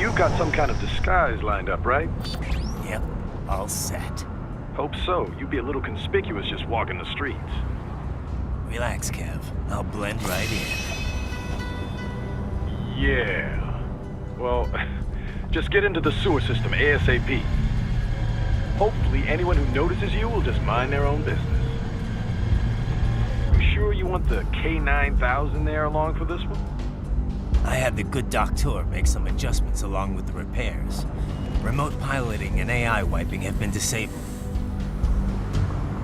You've got some kind of disguise lined up, right? Yep, all set. Hope so. You'd be a little conspicuous just walking the streets. Relax, Kev. I'll blend right in. Yeah. Well, just get into the sewer system ASAP. Hopefully anyone who notices you will just mind their own business. You sure you want the K9000 there along for this one? I had the good doctor make some adjustments along with the repairs. Remote piloting and AI wiping have been disabled.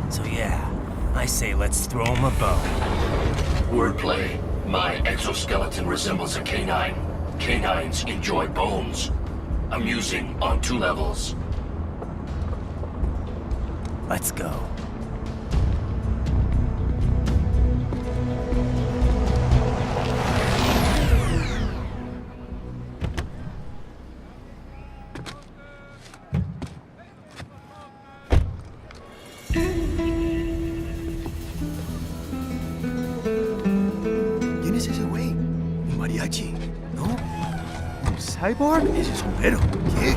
So yeah, I say let's throw him a bone. Wordplay. My exoskeleton resembles a canine. Canines enjoy bones. Amusing on 2 levels. Let's go. ¿Quién es ese güey? Un mariachi, ¿no? ¿Un cyborg? Ese es sombrero. ¿Qué?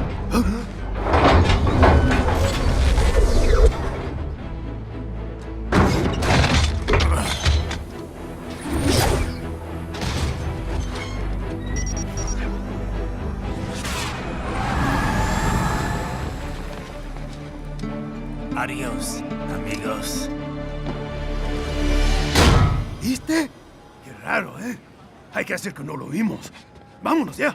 Adios, amigos. ¿Viste? Qué raro, ¿eh? Hay que hacer que no lo vimos. Vámonos ya.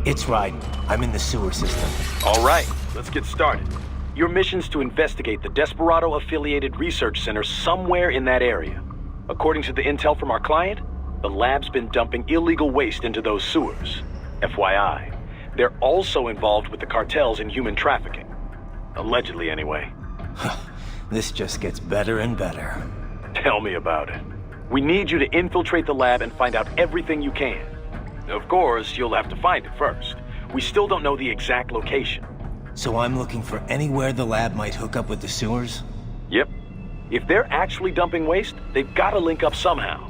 It's right. I'm in the sewer system. All right, let's get started. Your mission's to investigate the Desperado-affiliated research center somewhere in that area. According to the intel from our client, the lab's been dumping illegal waste into those sewers. FYI, they're also involved with the cartels in human trafficking. Allegedly, anyway. This just gets better and better. Tell me about it. We need you to infiltrate the lab and find out everything you can. Of course, you'll have to find it first. We still don't know the exact location. So I'm looking for anywhere the lab might hook up with the sewers? Yep. If they're actually dumping waste, they've got to link up somehow.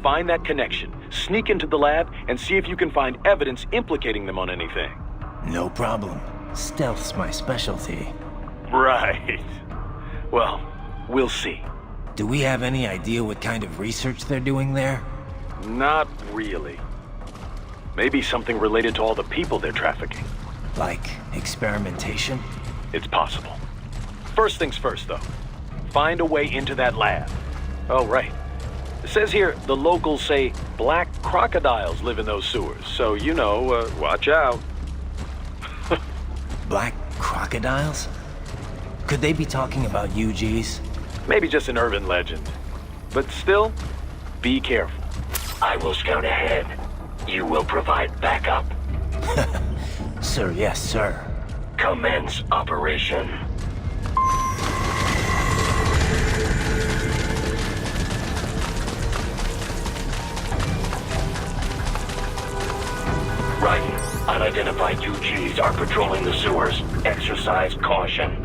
Find that connection, sneak into the lab, and see if you can find evidence implicating them on anything. No problem. Stealth's my specialty. Right. Well, we'll see. Do we have any idea what kind of research they're doing there? Not really. Maybe something related to all the people they're trafficking. Like experimentation? It's possible. First things first, though. Find a way into that lab. Oh, right. It says here the locals say black crocodiles live in those sewers, so you know, watch out. Black crocodiles? Could they be talking about UGs? Maybe just an urban legend. But still, be careful. I will scout ahead. You will provide backup. Sir, yes, sir. Commence operation. Right. Unidentified UGs are patrolling the sewers. Exercise caution.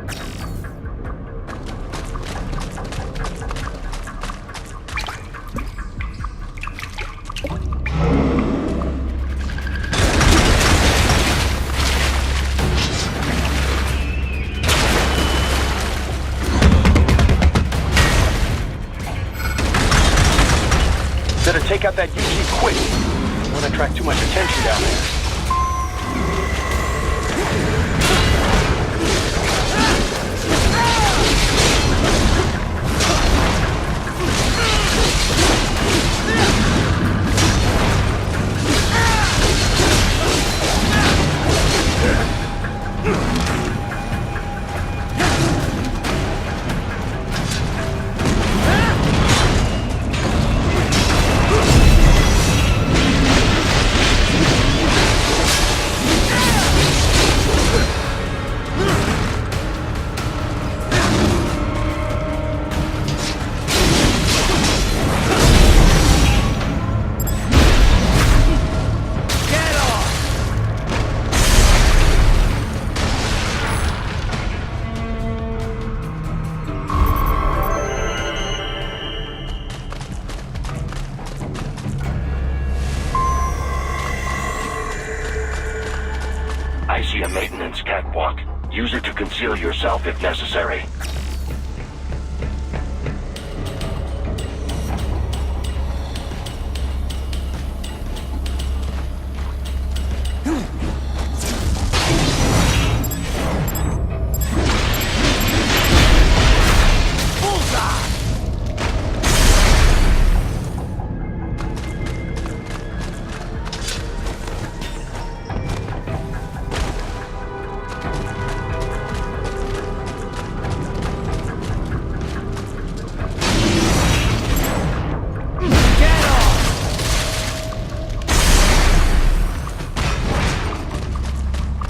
Better take out that UG quick. Don't want to attract too much attention down there. catwalk. Use it to conceal yourself if necessary.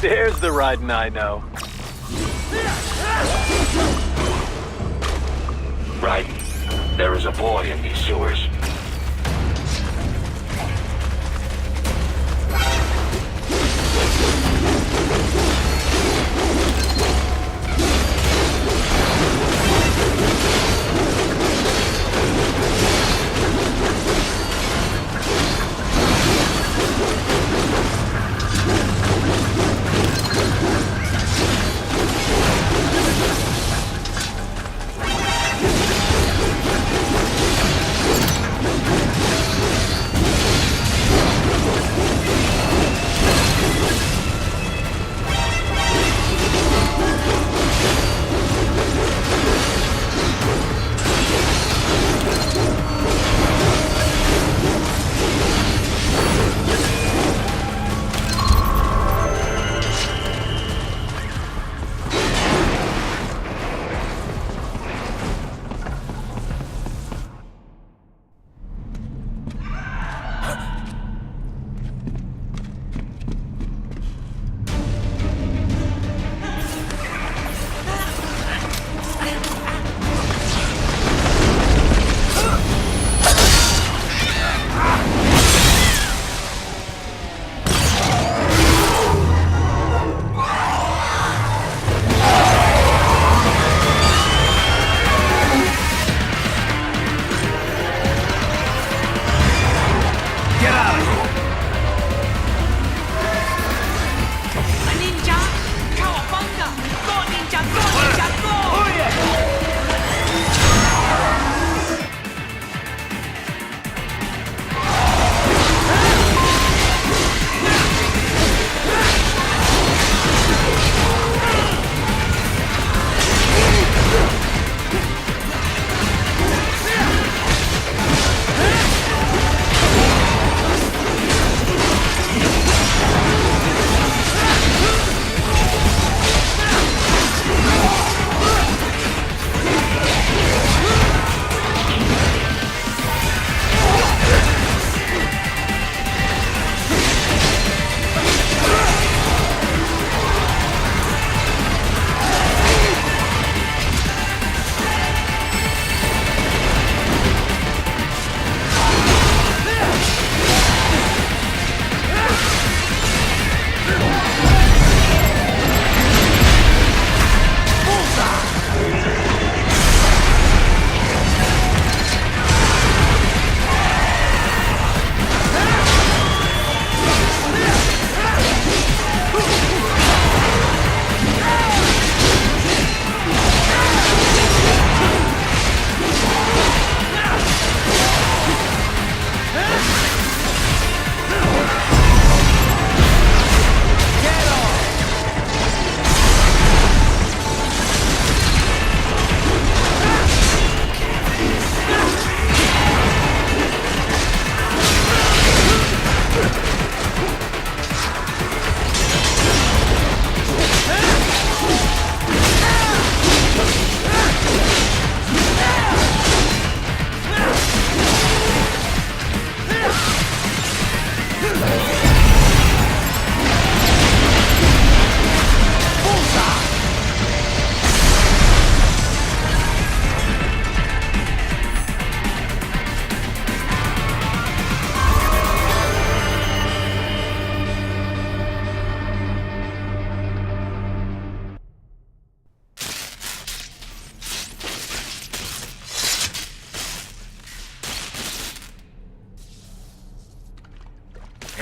There's the riding I know. Right. There is a boy in these sewers.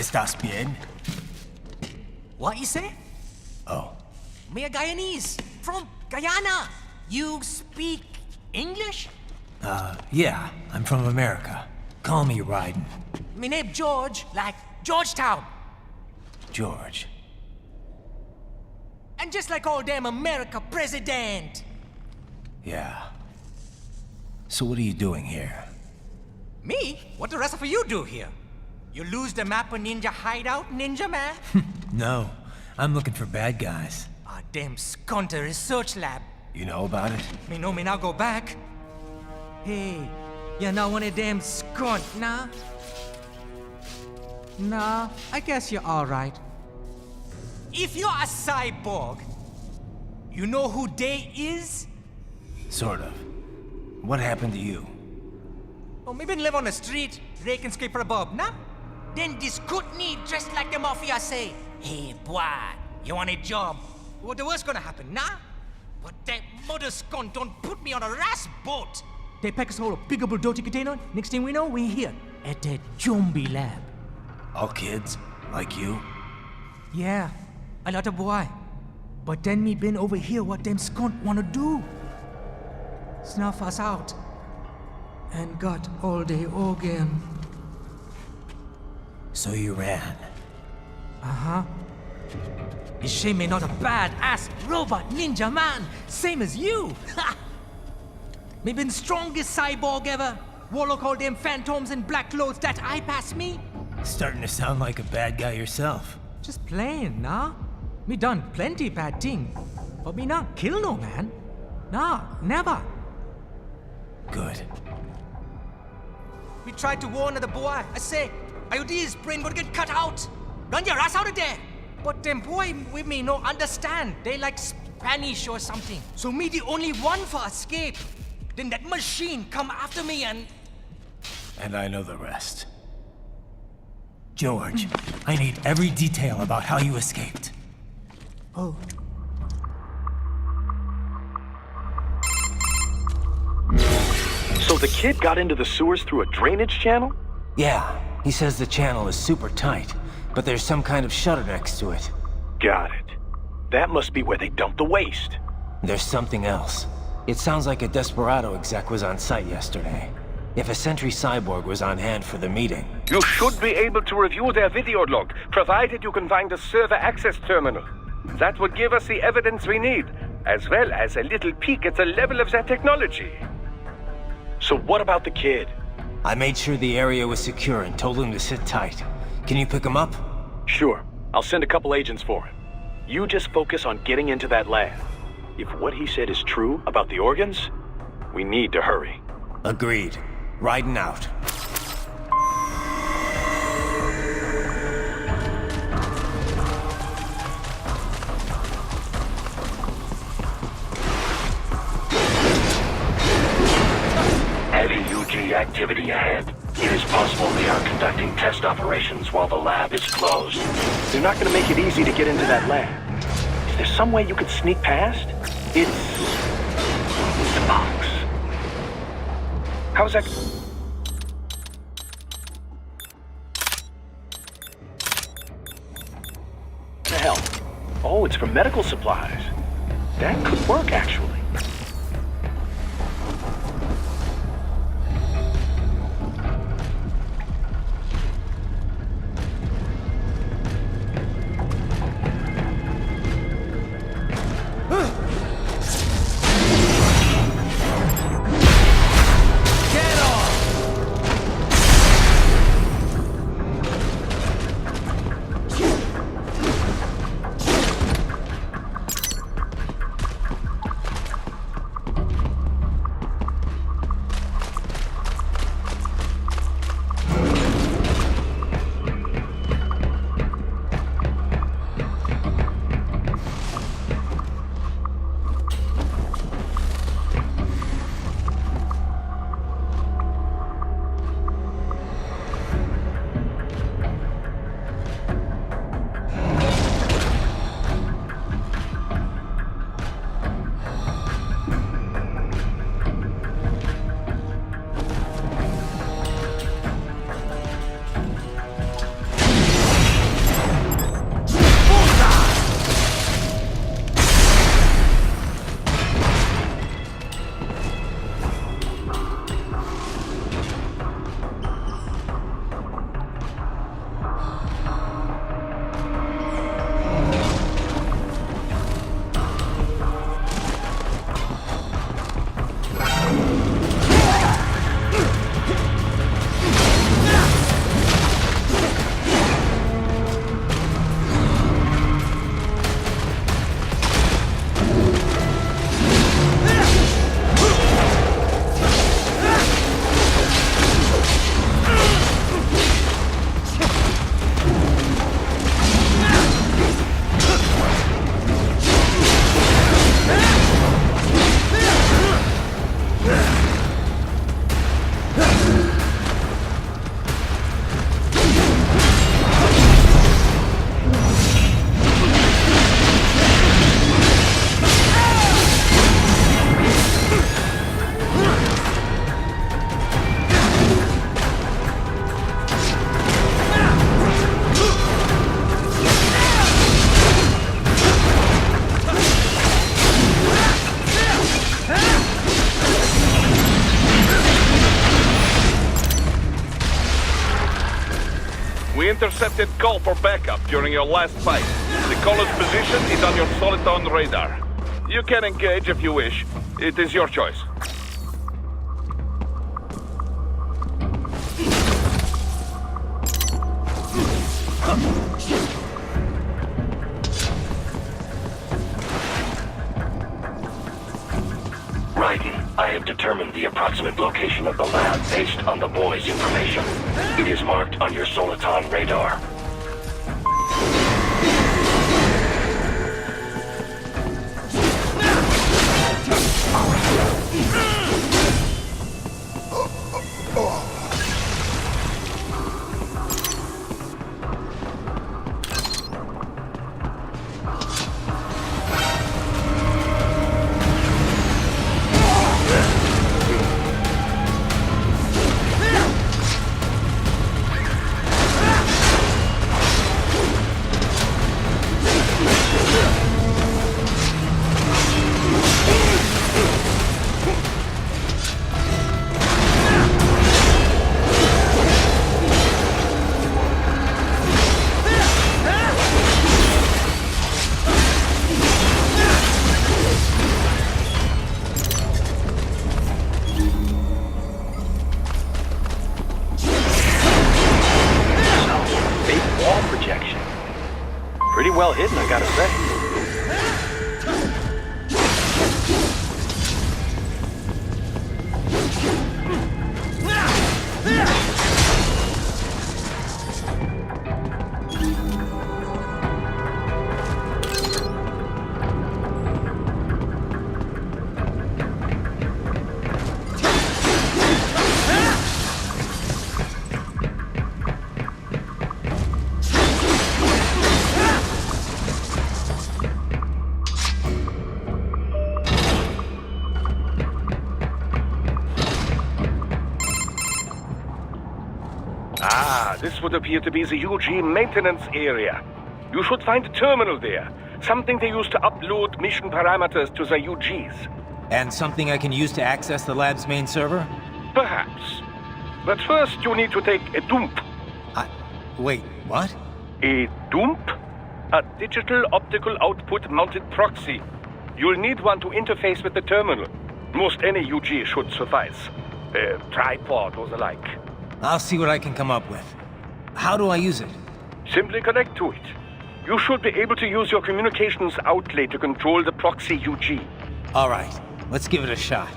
¿Estás bien? What you say? Oh, Me a Guyanese from Guyana. You speak English? Yeah, I'm from America. Call me Ryden. Me name George, like Georgetown. George. And just like all damn America president. Yeah. So what are you doing here? Me? What the rest of you do here? You lose the map of Ninja hideout, Ninja man? No, I'm looking for bad guys. Ah, damn Skunter research lab. You know about it? Me know me now go back. Hey, you're not one of them skunt, nah? Nah, I guess you're alright. If you're a cyborg, you know who Day is? Sort of. What happened to you? Oh, maybe live on the street, rake and scrape for a bob, nah? Then this good need dressed like the mafia say, hey boy, you want a job? What the worst gonna happen, nah? But that mother scum don't put me on a ras boat. They pack us all a big old dirty container. Next thing we know, we're here at that zombie lab. All kids, like you? Yeah, a lot of boy. But then me been over here what them skunt wanna do. Snuff us out. And got all the organ. So you ran? Uh-huh. Is she me not a bad-ass robot ninja man, same as you? Ha! Me been strongest cyborg ever. Warlock all them phantoms in black clothes that eye pass me. Starting to sound like a bad guy yourself. Just playing, nah? Me done plenty bad thing, but me not kill no man. Nah, never. Good. We tried to warn the boy. I say, IOD's brain gonna get cut out. Run your ass out of there. But them boy with me no understand. They like Spanish or something. So me the only one for escape. Then that machine come after me and... And I know the rest. George, I need every detail about how you escaped. Oh. So the kid got into the sewers through a drainage channel? Yeah, he says the channel is super tight, but there's some kind of shutter next to it. Got it. That must be where they dumped the waste. There's something else. It sounds like a Desperado exec was on site yesterday. If a Sentry Cyborg was on hand for the meeting. You should be able to review their video log, provided you can find a server access terminal. That would give us the evidence we need, as well as a little peek at the level of their technology. So what about the kid? I made sure the area was secure and told him to sit tight. Can you pick him up? Sure. I'll send a couple agents for him. You just focus on getting into that lab. If what he said is true about the organs, we need to hurry. Agreed. Riding out. Heavy UG activity ahead. It is possible they are conducting test operations while the lab is closed. They're not gonna make it easy to get into that lab. Is there some way you could sneak past? It's a box. How's that? What the hell? Oh, it's for medical supplies. That could work, actually. intercepted call for backup during your last fight. The caller's position is on your soliton radar. You can engage if you wish. It is your choice. Raiden, I have determined the approximate location of the lab based on the boy's information. It is marked on your soliton radar. Pretty well hidden, I gotta say. This would appear to be the UG maintenance area. You should find a terminal there. Something they use to upload mission parameters to the UGs. And something I can use to access the lab's main server? Perhaps. But first you need to take a dump. Wait, what? A dump? A digital optical output mounted proxy. You'll need one to interface with the terminal. Most any UG should suffice. A tripod or the like. I'll see what I can come up with. How do I use it? Simply connect to it. You should be able to use your communications outlay to control the proxy UG. All right, let's give it a shot.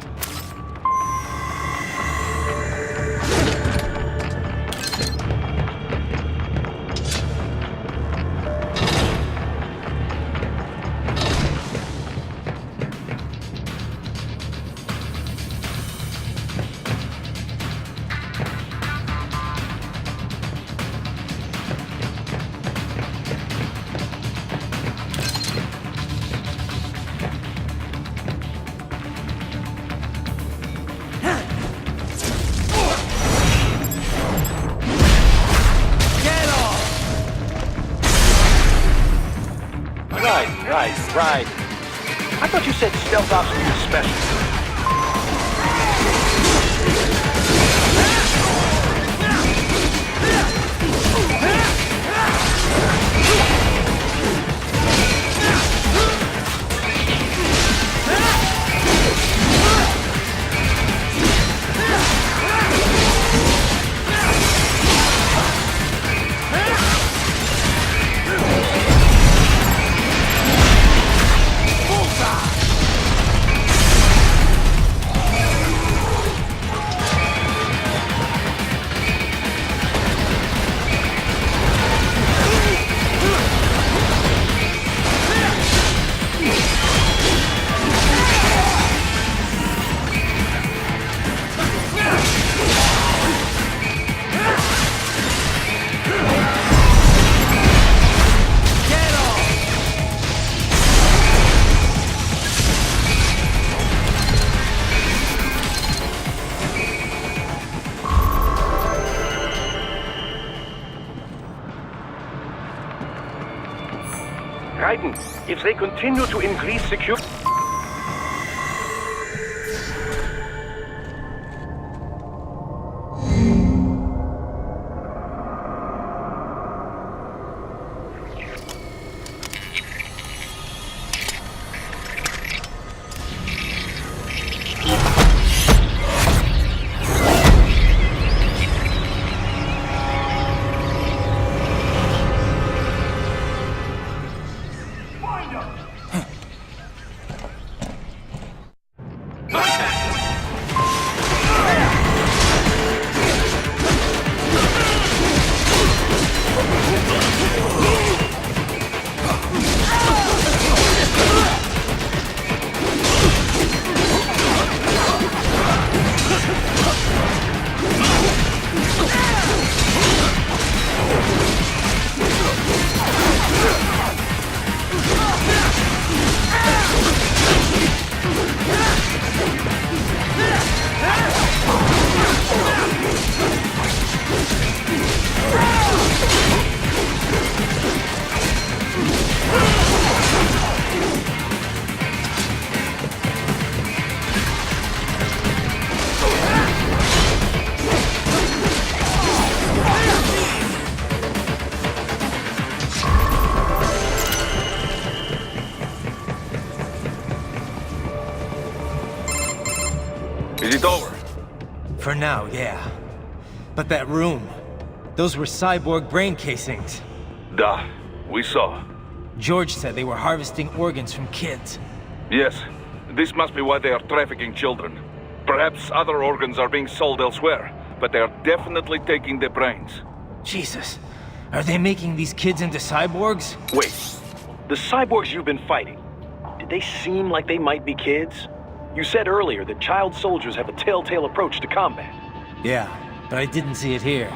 Right. I thought you said stealth ops were your specialty. Raiden, if they continue to increase security... For now, yeah. But that room, those were cyborg brain casings. Duh, we saw. George said they were harvesting organs from kids. Yes, this must be why they are trafficking children. Perhaps other organs are being sold elsewhere, but they are definitely taking their brains. Jesus, are they making these kids into cyborgs? Wait, the cyborgs you've been fighting, did they seem like they might be kids? You said earlier that child soldiers have a telltale approach to combat. Yeah, but I didn't see it here.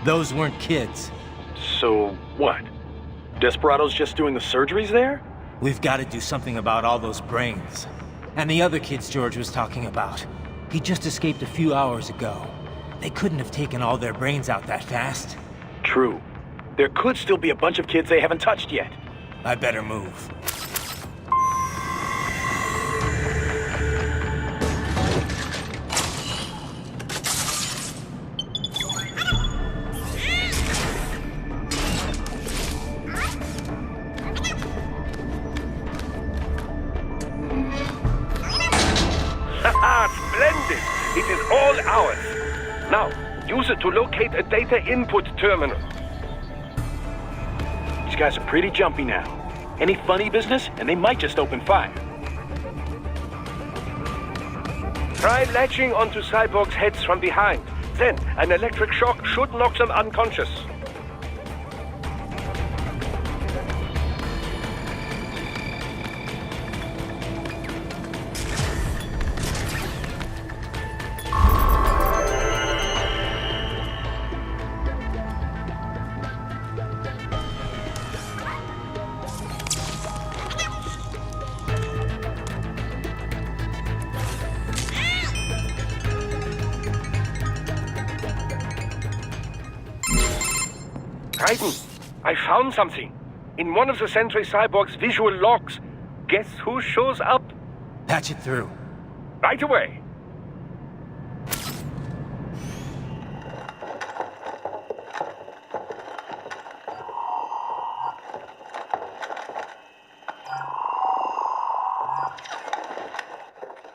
Those weren't kids. So what? Desperados just doing the surgeries there? We've got to do something about all those brains. And the other kids George was talking about. He just escaped a few hours ago. They couldn't have taken all their brains out that fast. True. There could still be a bunch of kids they haven't touched yet. I better move. Splendid! It is all ours. Now, use it to locate a data input terminal. These guys are pretty jumpy now. Any funny business, and they might just open fire. Try latching onto cyborgs' heads from behind. Then, an electric shock should knock them unconscious. I found something. In one of the Sentry Cyborg's visual logs. Guess who shows up? Patch it through. Right away.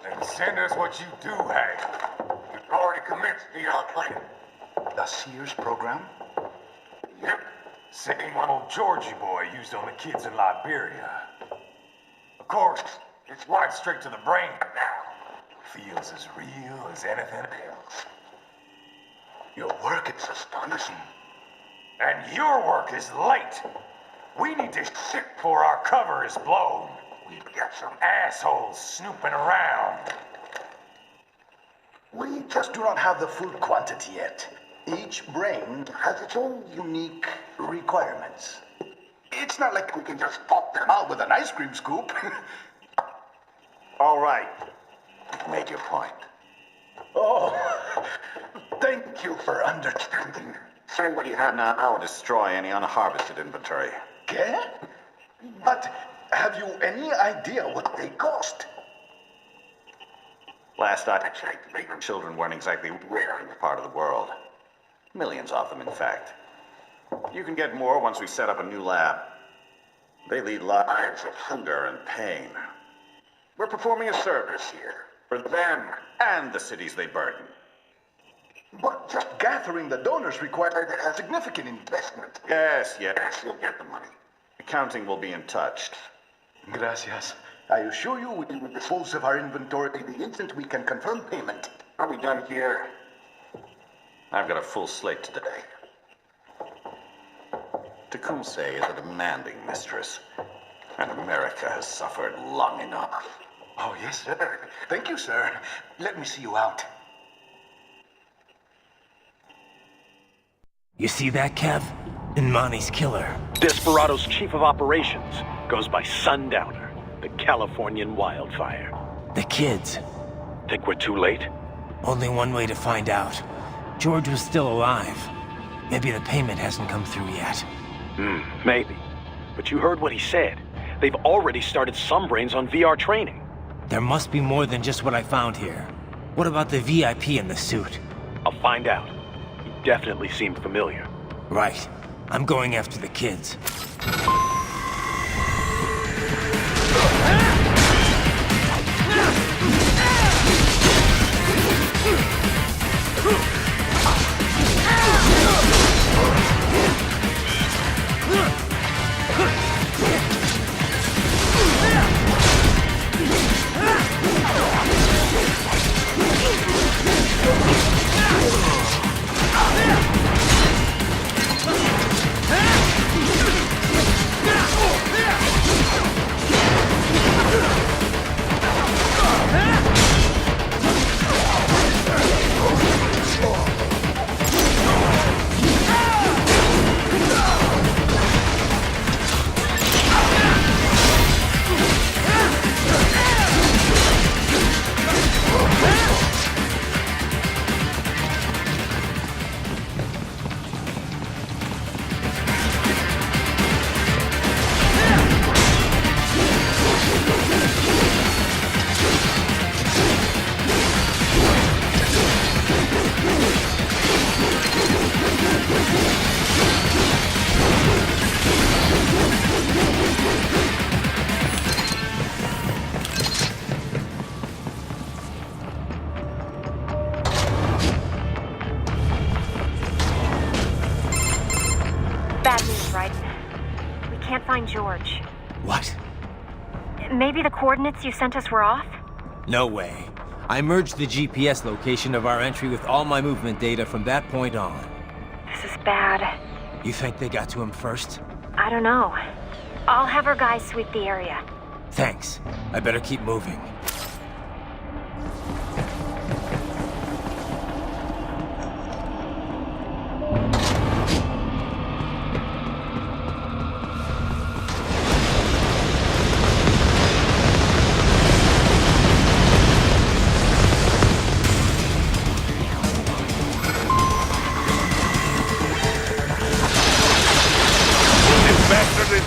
Then send us what you do have. You've already commenced the outplanning. The Sears program? Yep. Same one old Georgie boy used on the kids in Liberia. Of course, it's right straight to the brain now. Feels as real as anything else. Your work is astonishing. And your work is late. We need this shit before our cover is blown. We've got some assholes snooping around. We just do not have the full quantity yet. Each brain has its own unique requirements. It's not like we can just pop them out with an ice cream scoop. All right. Make your point. Oh, thank you for understanding. Send what you have now. I'll destroy any unharvested inventory. Okay? But have you any idea what they cost? Last I checked, children weren't exactly rare in this part of the world. Millions of them, in fact. You can get more once we set up a new lab. They lead lives of hunger and pain. We're performing a service here. For them and the cities they burden. But just gathering the donors required a significant investment. Yes, you'll get the money. Accounting will be in touch. Gracias. I assure you we will dispose of our inventory the instant we can confirm payment. Are we done here? I've got a full slate today. Tecumseh is a demanding mistress, and America has suffered long enough. Oh, yes, sir. Thank you, sir. Let me see you out. You see that, Kev? Imani's killer. Desperado's chief of operations goes by Sundowner, the Californian wildfire. The kids. Think we're too late? Only one way to find out. George was still alive. Maybe the payment hasn't come through yet. Maybe. But you heard what he said. They've already started some brains on VR training. There must be more than just what I found here. What about the VIP in the suit? I'll find out. He definitely seemed familiar. Right. I'm going after the kids. find George. What? Maybe the coordinates you sent us were off? No way. I merged the GPS location of our entry with all my movement data from that point on. This is bad. You think they got to him first? I don't know. I'll have our guys sweep the area. Thanks. I better keep moving.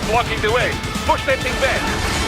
Blocking the way. Push that thing back.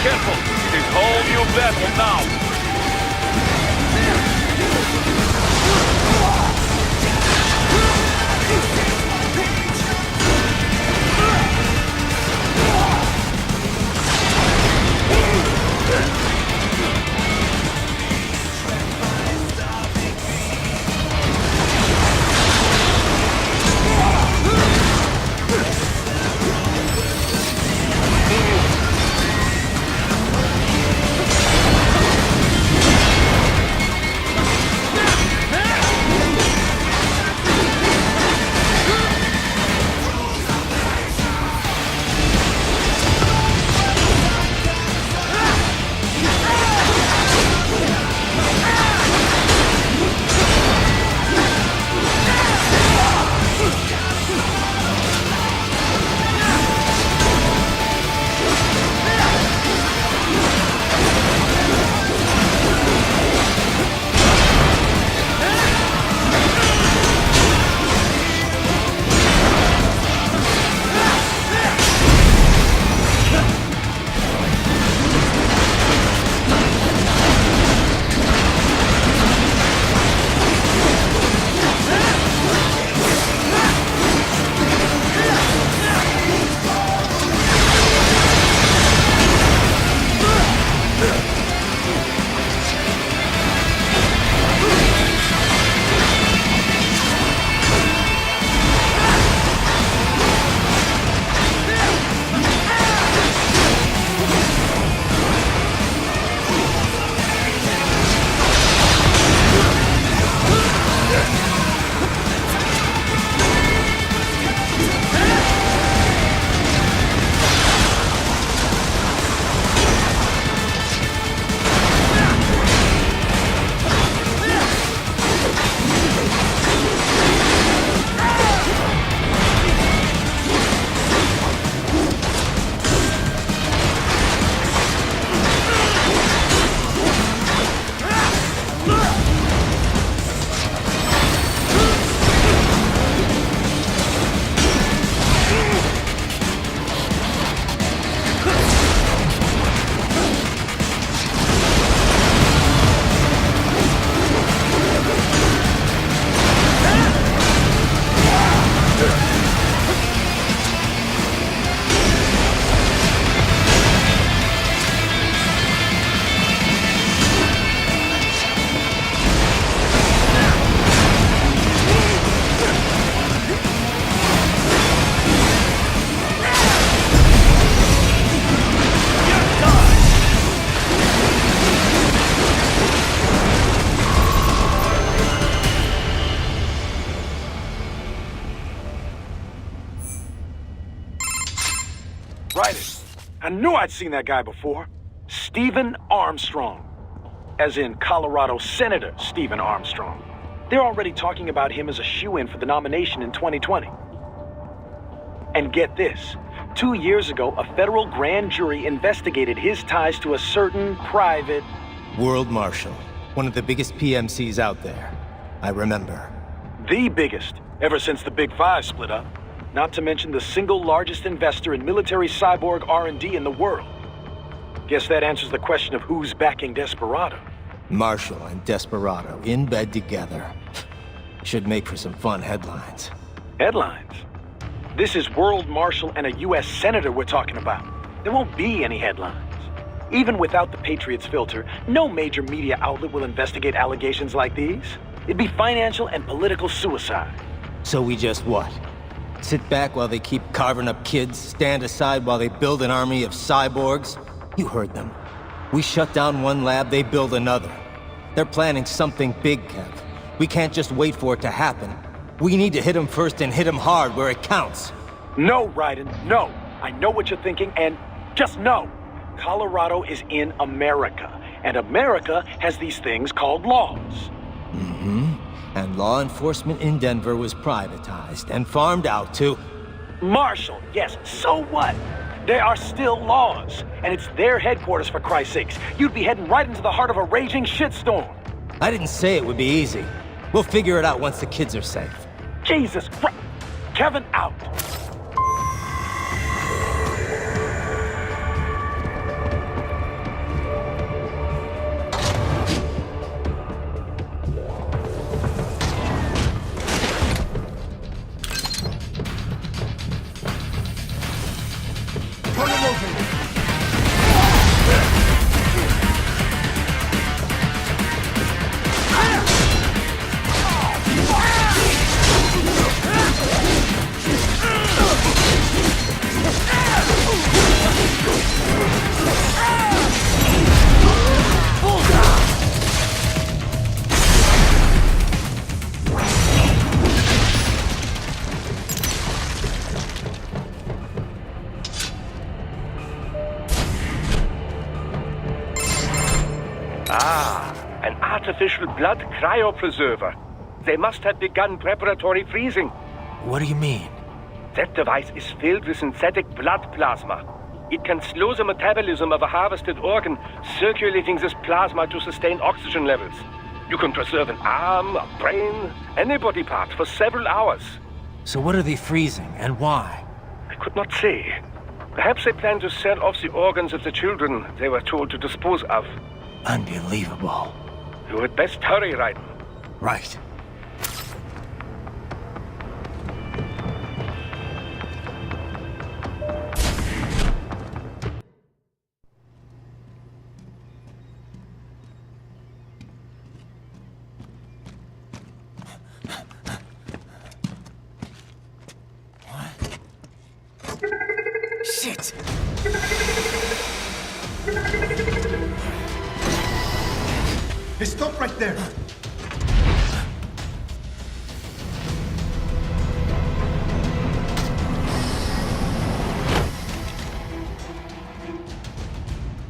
Careful! It is whole new battle now! I knew I'd seen that guy before. Stephen Armstrong. As in Colorado Senator Stephen Armstrong. They're already talking about him as a shoo-in for the nomination in 2020. And get this. 2 years ago, a federal grand jury investigated his ties to a certain private... World Marshal. One of the biggest PMCs out there. I remember. The biggest, ever since the Big Five split up. Not to mention the single largest investor in military cyborg R&D in the world. Guess that answers the question of who's backing Desperado. Marshall and Desperado in bed together. Should make for some fun headlines. Headlines? This is World Marshal and a U.S. Senator we're talking about. There won't be any headlines. Even without the Patriots filter, no major media outlet will investigate allegations like these. It'd be financial and political suicide. So we just what? Sit back while they keep carving up kids, stand aside while they build an army of cyborgs? You heard them. We shut down one lab, they build another. They're planning something big, Kev. We can't just wait for it to happen. We need to hit them first and hit them hard where it counts. No, Raiden, no. I know what you're thinking, and just no. Colorado is in America, and America has these things called laws. Mm-hmm. And law enforcement in Denver was privatized and farmed out to... Marshall, yes, so what? There are still laws, and it's their headquarters, for Christ's sakes. You'd be heading right into the heart of a raging shitstorm. I didn't say it would be easy. We'll figure it out once the kids are safe. Jesus Christ! Kevin, out! An artificial blood cryopreserver. They must have begun preparatory freezing. What do you mean? That device is filled with synthetic blood plasma. It can slow the metabolism of a harvested organ, circulating this plasma to sustain oxygen levels. You can preserve an arm, a brain, any body part for several hours. So what are they freezing, and why? I could not say. Perhaps they plan to sell off the organs of the children they were told to dispose of. Unbelievable. You had best hurry, Raiden. Right. Shit! Hey, stop right there!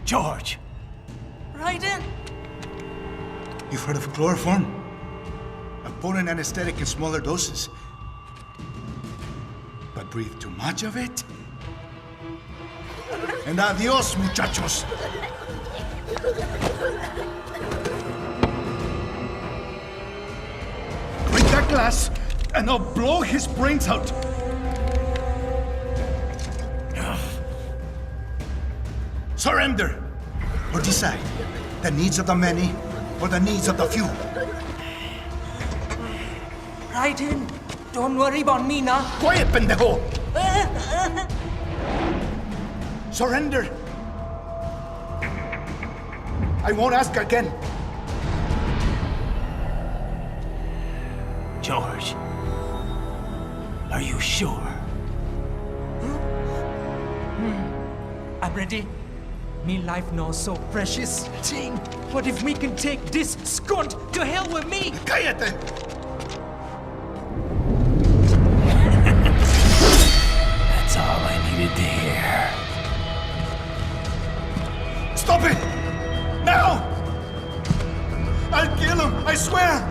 George! Raiden! You've heard of chloroform? A potent anesthetic in smaller doses. But breathe too much of it? And adios, muchachos! Break that glass, and I'll blow his brains out! Surrender! Or decide. The needs of the many, or the needs of the few. Raiden, don't worry about me now. Quiet, pendejo! Surrender! I won't ask again. George, are you sure? I'm ready. Me life now so precious. Team, what if we can take this skunt to hell with me? Cállate! That's all I needed to hear. Stop it! Now! I'll kill him, I swear!